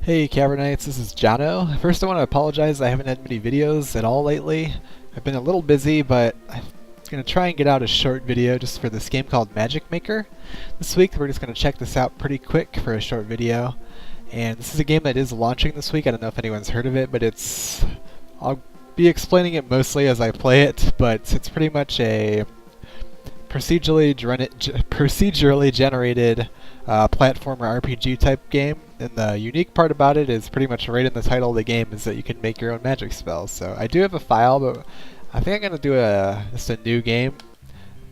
Hey Cavernites, this is Jono. First I want to apologize, I haven't had many videos at all lately. I've been a little busy, but I'm going to try and get out a short video just for this game called Magicmaker. This week we're just going to check this out pretty quick for a short video. And this is a game that is launching this week. I don't know if anyone's heard of it, but I'll be explaining it mostly as I play it, but it's pretty much a procedurally generated platformer RPG type game, and the unique part about it is pretty much right in the title of the game is that you can make your own magic spells. So I do have a file, but I think I'm going to do just a new game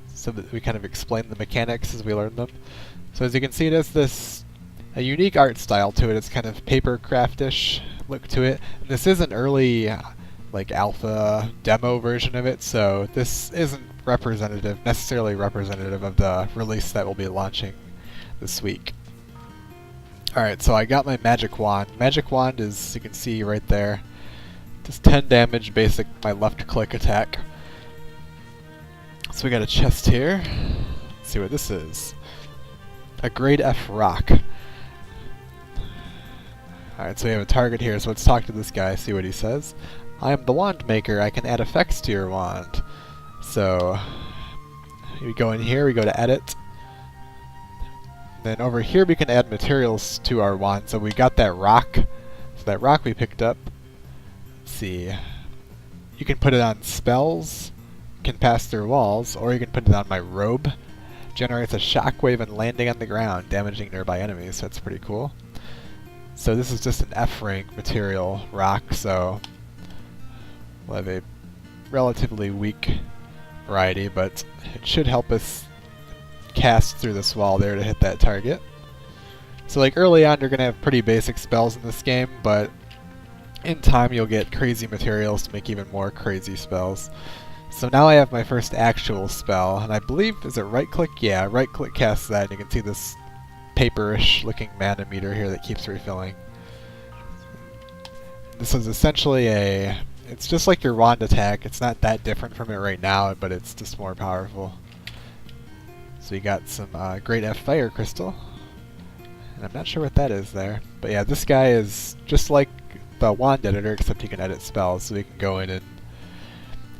so that we kind of explain the mechanics as we learn them. So as you can see, it has a unique art style to it. It's kind of paper craftish look to it. And this is an early like alpha demo version of it, so this isn't necessarily representative of the release that will be launching this week. Alright, so I got my magic wand. Magic wand is, you can see right there, just 10 damage basic, my left click attack. So we got a chest here. Let's see what this is. A grade F rock. Alright, so we have a target here, so let's talk to this guy, see what he says. I am the wand maker, I can add effects to your wand. So we go in here, we go to edit. Then over here we can add materials to our wand. So we got that rock. So that rock we picked up. Let's see. You can put it on spells, can pass through walls, or you can put it on my robe. Generates a shockwave and landing on the ground, damaging nearby enemies. So that's pretty cool. So this is just an F rank material rock, so we'll have a relatively weak variety, but it should help us cast through this wall there to hit that target. So like early on you're going to have pretty basic spells in this game, but in time you'll get crazy materials to make even more crazy spells. So now I have my first actual spell, and I believe, is it right click? Yeah, right click casts that, and you can see this paperish looking mana meter here that keeps refilling. This is essentially it's just like your wand attack. It's not that different from it right now, but it's just more powerful. So we got some Great F Fire Crystal. And I'm not sure what that is there. But yeah, this guy is just like the wand editor, except he can edit spells. So we can go in and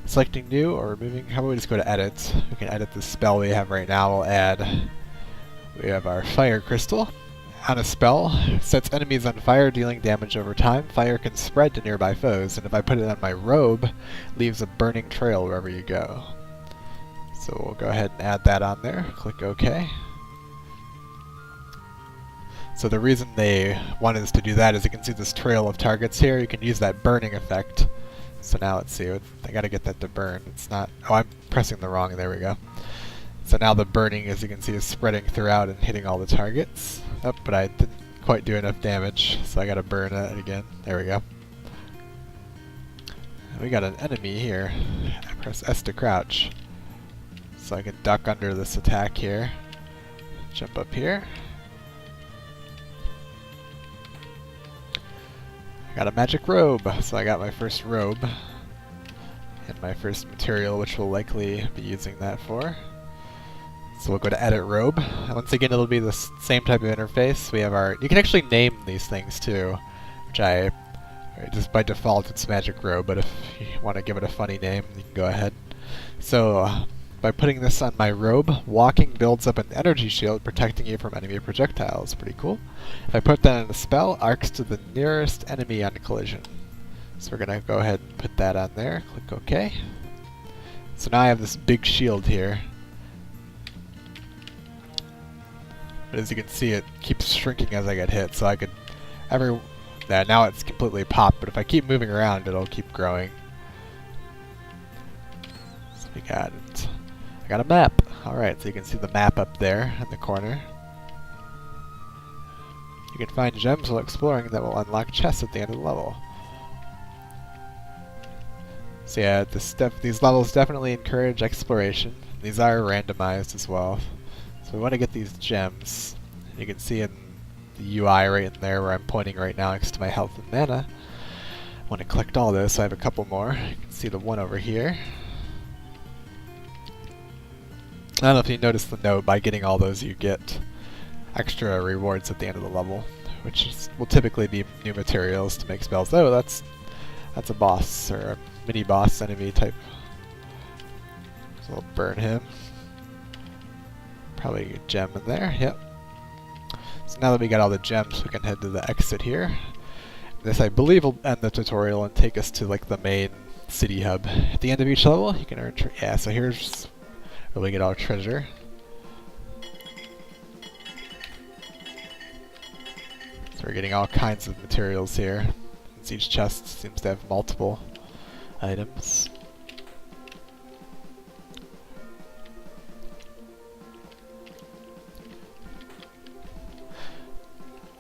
selecting new or removing. How about we just go to edit? We can edit the spell we have right now. We have our Fire Crystal. On a spell, sets enemies on fire, dealing damage over time. Fire can spread to nearby foes, and if I put it on my robe, leaves a burning trail wherever you go. So we'll go ahead and add that on there. Click OK. So the reason they wanted us to do that is you can see this trail of targets here. You can use that burning effect. So now let's see. I gotta get that to burn. It's not. Oh, I'm pressing the wrong. There we go. So now the burning, as you can see, is spreading throughout and hitting all the targets. Oh, but I didn't quite do enough damage, so I gotta burn it again. There we go. We got an enemy here. I press S to crouch. So I can duck under this attack here. Jump up here. I got a magic robe, so I got my first robe. And my first material, which we'll likely be using that for. So we'll go to edit robe. Once again, it'll be the same type of interface. We have you can actually name these things too, which just by default it's magic robe, but if you want to give it a funny name, you can go ahead. So by putting this on my robe, walking builds up an energy shield protecting you from enemy projectiles. Pretty cool. If I put that on a spell, arcs to the nearest enemy on collision. So we're going to go ahead and put that on there. Click OK. So now I have this big shield here. But as you can see, it keeps shrinking as I get hit, so I could now it's completely popped, but if I keep moving around, it'll keep growing. So I got a map. Alright, so you can see the map up there in the corner. You can find gems while exploring that will unlock chests at the end of the level. So yeah, these levels definitely encourage exploration. These are randomized as well. So we want to get these gems. You can see in the UI right in there where I'm pointing right now next to my health and mana. I want to collect all those, so I have a couple more. You can see the one over here. I don't know if you noticed the note, by getting all those you get extra rewards at the end of the level, will typically be new materials to make spells. Oh, that's a boss, or a mini-boss enemy type. So we'll burn him. Probably a gem in there, yep. So now that we got all the gems, we can head to the exit here. This, I believe, will end the tutorial and take us to like the main city hub. At the end of each level, you can earn yeah, so here's where we get our treasure. So we're getting all kinds of materials here. Since each chest seems to have multiple items.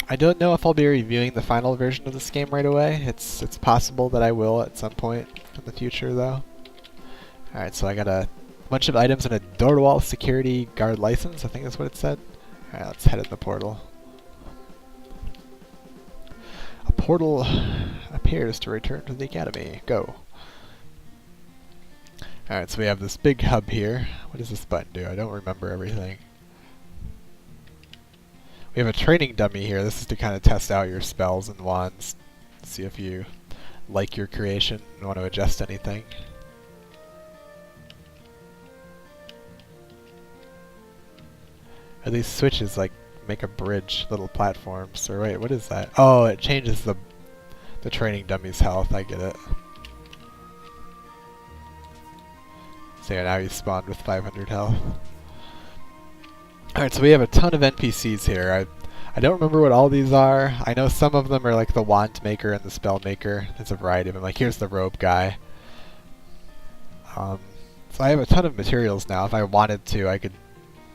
I don't know if I'll be reviewing the final version of this game right away. It's possible that I will at some point in the future, though. Alright, so I got a bunch of items and a door-to-wall security guard license, I think that's what it said. Alright, let's head in the portal. A portal appears to return to the academy. Go. Alright, so we have this big hub here. What does this button do? I don't remember everything. We have a training dummy here. This is to kind of test out your spells and wands. See if you like your creation and want to adjust anything. Are these switches like make a bridge, little platforms? Or wait, what is that? Oh, it changes the training dummy's health. I get it. So yeah, now he's spawned with 500 health. Alright, so we have a ton of NPCs here. I don't remember what all these are. I know some of them are like the wand maker and the spell maker. There's a variety of them. Like here's the robe guy. So I have a ton of materials now. If I wanted to, I could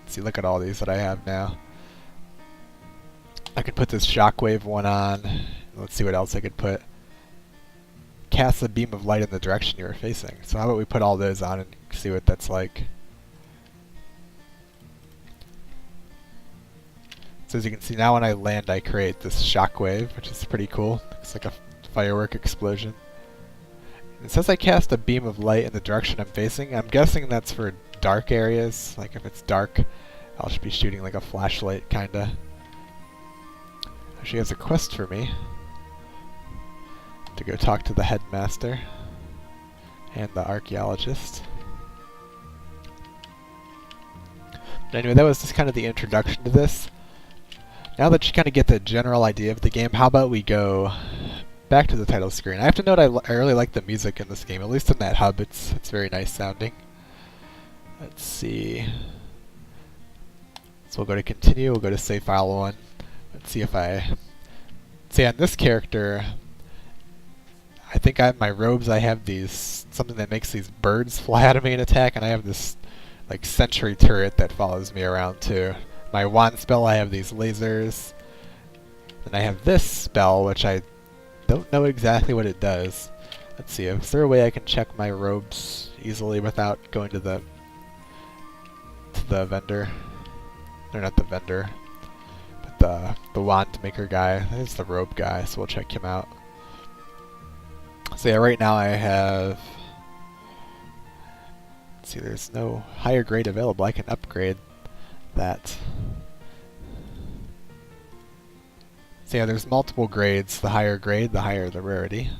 see. Look at all these that I have now. I could put this shockwave one on. Let's see what else I could put. Cast a beam of light in the direction you were facing. So how about we put all those on and see what that's like. So as you can see now when I land I create this shockwave, which is pretty cool. It's like a firework explosion. It says I cast a beam of light in the direction I'm facing. I'm guessing that's for dark areas. Like if it's dark, I'll just be shooting like a flashlight kinda. She has a quest for me. To go talk to the headmaster and the archaeologist. But anyway, that was just kind of the introduction to this. Now that you kind of get the general idea of the game, how about we go back to the title screen. I have to note I really like the music in this game, at least in that hub. It's very nice sounding. Let's see. So we'll go to continue, we'll go to save file 1. Let's see if I... See, on this character, I think my robes, I have these, something that makes these birds fly out of me and attack, and I have this like sentry turret that follows me around too. My wand spell, I have these lasers. Then I have this spell, which I don't know exactly what it does. Let's see, is there a way I can check my robes easily without going to the vendor? Or not the vendor, but the wand maker guy. There's the robe guy, so we'll check him out. So yeah, right now I have... Let's see, there's no higher grade available. I can upgrade that. So yeah, there's multiple grades. The higher grade, the higher the rarity.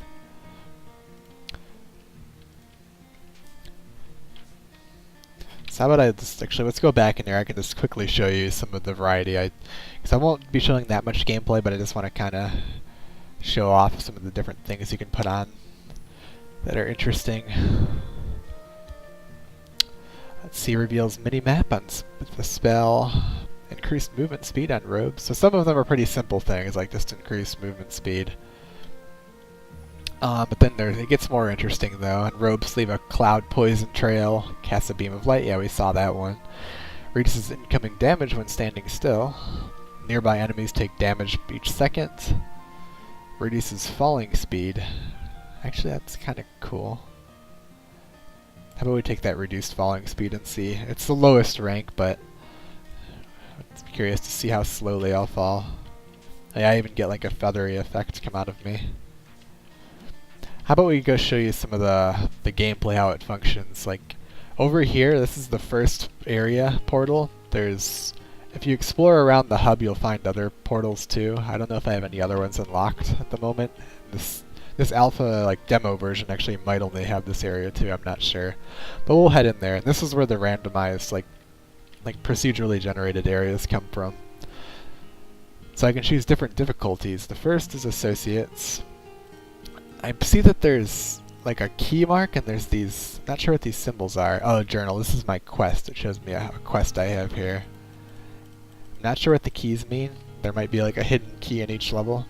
So how about I just actually, let's go back in here. I can just quickly show you some of the variety. Because I won't be showing that much gameplay, but I just want to kind of show off some of the different things you can put on that are interesting. Let's see, reveals mini-map on the spell, increased movement speed on robes. So some of them are pretty simple things, like just increased movement speed. But then it gets more interesting though, and robes leave a cloud poison trail, cast a beam of light, yeah we saw that one. Reduces incoming damage when standing still. Nearby enemies take damage each second. Reduces falling speed. Actually that's kinda cool. How about we take that reduced falling speed and see. It's the lowest rank, but I'm curious to see how slowly I'll fall. I even get like a feathery effect come out of me. How about we go show you some of the gameplay, how it functions. Like over here, this is the first area portal. There's If you explore around the hub, you'll find other portals too. I don't know if I have any other ones unlocked at the moment. This alpha like demo version actually might only have this area too. I'm not sure, but we'll head in there. And this is where the randomized like procedurally generated areas come from. So I can choose different difficulties. The first is associates. I see that there's like a key mark and there's these, not sure what these symbols are. Oh, journal. This is my quest. It shows me a quest I have here. Not sure what the keys mean. There might be like a hidden key in each level.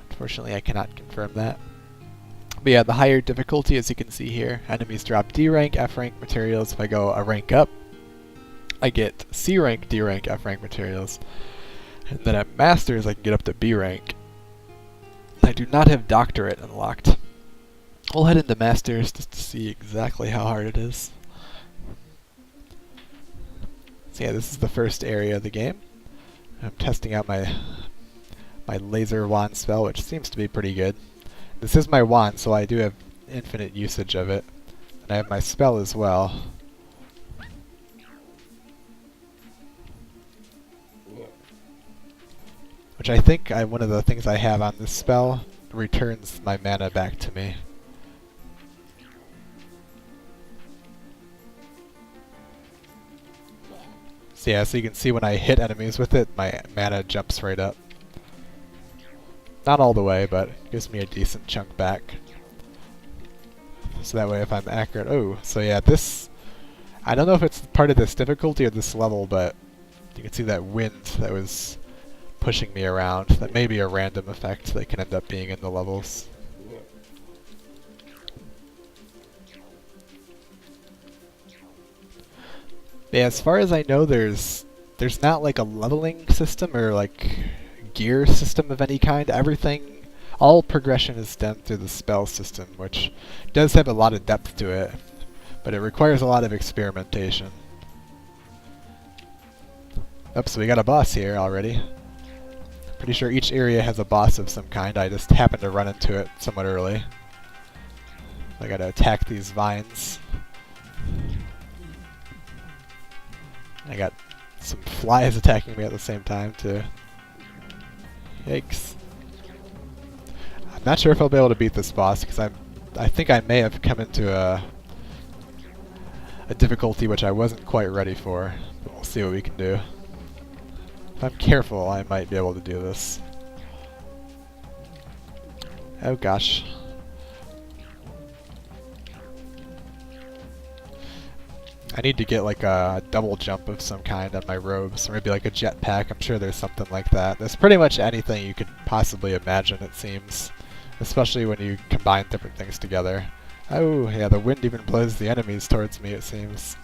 Unfortunately, I cannot confirm that. But yeah, the higher difficulty, as you can see here, enemies drop D rank, F rank materials. If I go a rank up, I get C rank, D rank, F rank materials. And then at Masters, I can get up to B rank. I do not have Doctorate unlocked. We'll head into Masters just to see exactly how hard it is. So yeah, this is the first area of the game. I'm testing out my laser wand spell, which seems to be pretty good. This is my wand, so I do have infinite usage of it. And I have my spell as well. Which I think one of the things I have on this spell returns my mana back to me. So yeah, so you can see when I hit enemies with it, my mana jumps right up. Not all the way, but it gives me a decent chunk back. So that way if I'm accurate... Oh, so yeah, this... I don't know if it's part of this difficulty or this level, but you can see that wind that was pushing me around. That may be a random effect that can end up being in the levels. Yeah, as far as I know, there's not like a leveling system or like gear system of any kind. Everything, all progression is done through the spell system, which does have a lot of depth to it, but it requires a lot of experimentation. Oops, so we got a boss here already. Pretty sure each area has a boss of some kind. I just happened to run into it somewhat early. I gotta attack these vines. I got some flies attacking me at the same time too. Yikes. I'm not sure if I'll be able to beat this boss because I think I may have come into a difficulty which I wasn't quite ready for. But we'll see what we can do. If I'm careful, I might be able to do this. Oh gosh. I need to get like a double jump of some kind on my robes, or maybe like a jetpack. I'm sure there's something like that. There's pretty much anything you could possibly imagine, it seems. Especially when you combine different things together. Oh, yeah, the wind even blows the enemies towards me, it seems.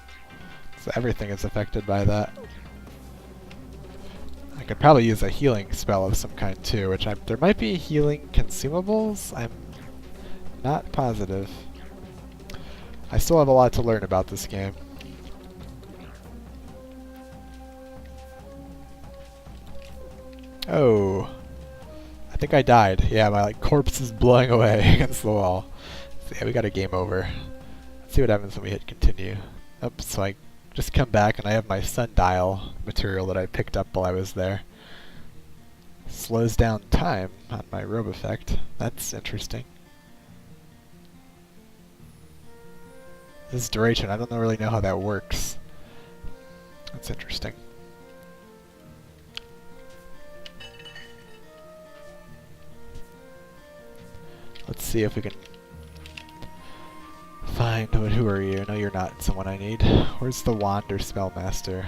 So everything is affected by that. I could probably use a healing spell of some kind too, which there might be healing consumables? I'm not positive. I still have a lot to learn about this game. Oh, I think I died. Yeah, my corpse is blowing away against the wall. So yeah, we got a game over. Let's see what happens when we hit continue. Oops, so I just come back and I have my sundial material that I picked up while I was there. Slows down time on my robe effect. That's interesting. This is duration. I don't really know how that works. That's interesting. Let's see if we can find... Who are you? No, you're not someone I need. Where's the wand or spellmaster?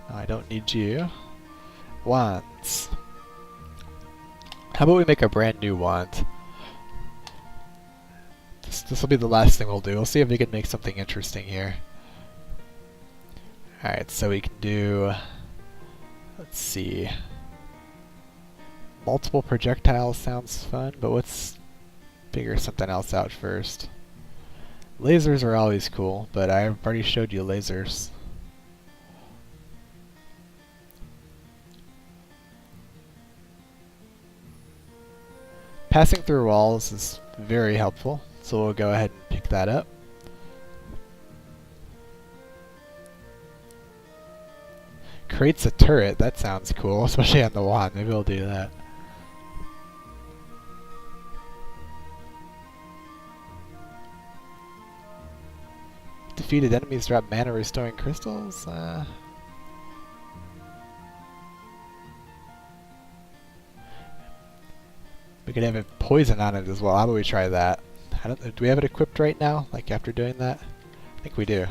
No, I don't need you. Wands. How about we make a brand new wand? This will be the last thing we'll do. We'll see if we can make something interesting here. Alright, so we can do... Let's see. Multiple projectiles sounds fun, but let's figure something else out first. Lasers are always cool, but I've already showed you lasers. Passing through walls is very helpful, so we'll go ahead and pick that up. creates a turret. That sounds cool, especially on the wand. Maybe we'll do that. Defeated enemies drop mana restoring crystals? We could have a poison on it as well. How about we try that? Do we have it equipped right now? Like after doing that? I think we do.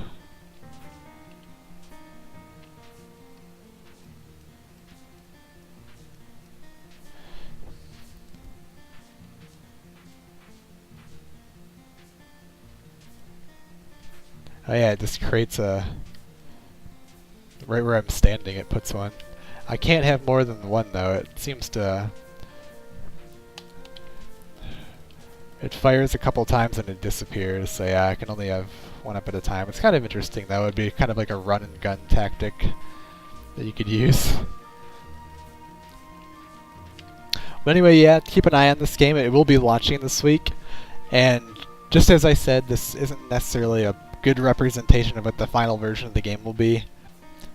Oh yeah, it just creates a... Right where I'm standing, it puts one. I can't have more than one though. It seems to... It fires a couple times and it disappears, so yeah, I can only have one up at a time. It's kind of interesting though. It would be kind of like a run and gun tactic that you could use. But anyway, yeah, keep an eye on this game. It will be launching this week, and just as I said, this isn't necessarily a good representation of what the final version of the game will be.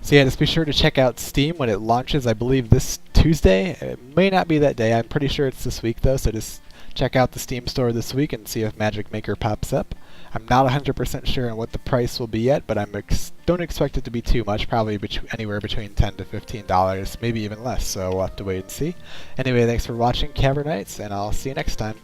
So yeah, just be sure to check out Steam when it launches, I believe this Tuesday. It may not be that day. I'm pretty sure it's this week though, so just check out the Steam store this week and see if Magicmaker pops up. I'm not 100% sure on what the price will be yet, but I don't expect it to be too much, probably anywhere between $10 to $15, maybe even less, so we'll have to wait and see. Anyway, thanks for watching, Cavernites, and I'll see you next time.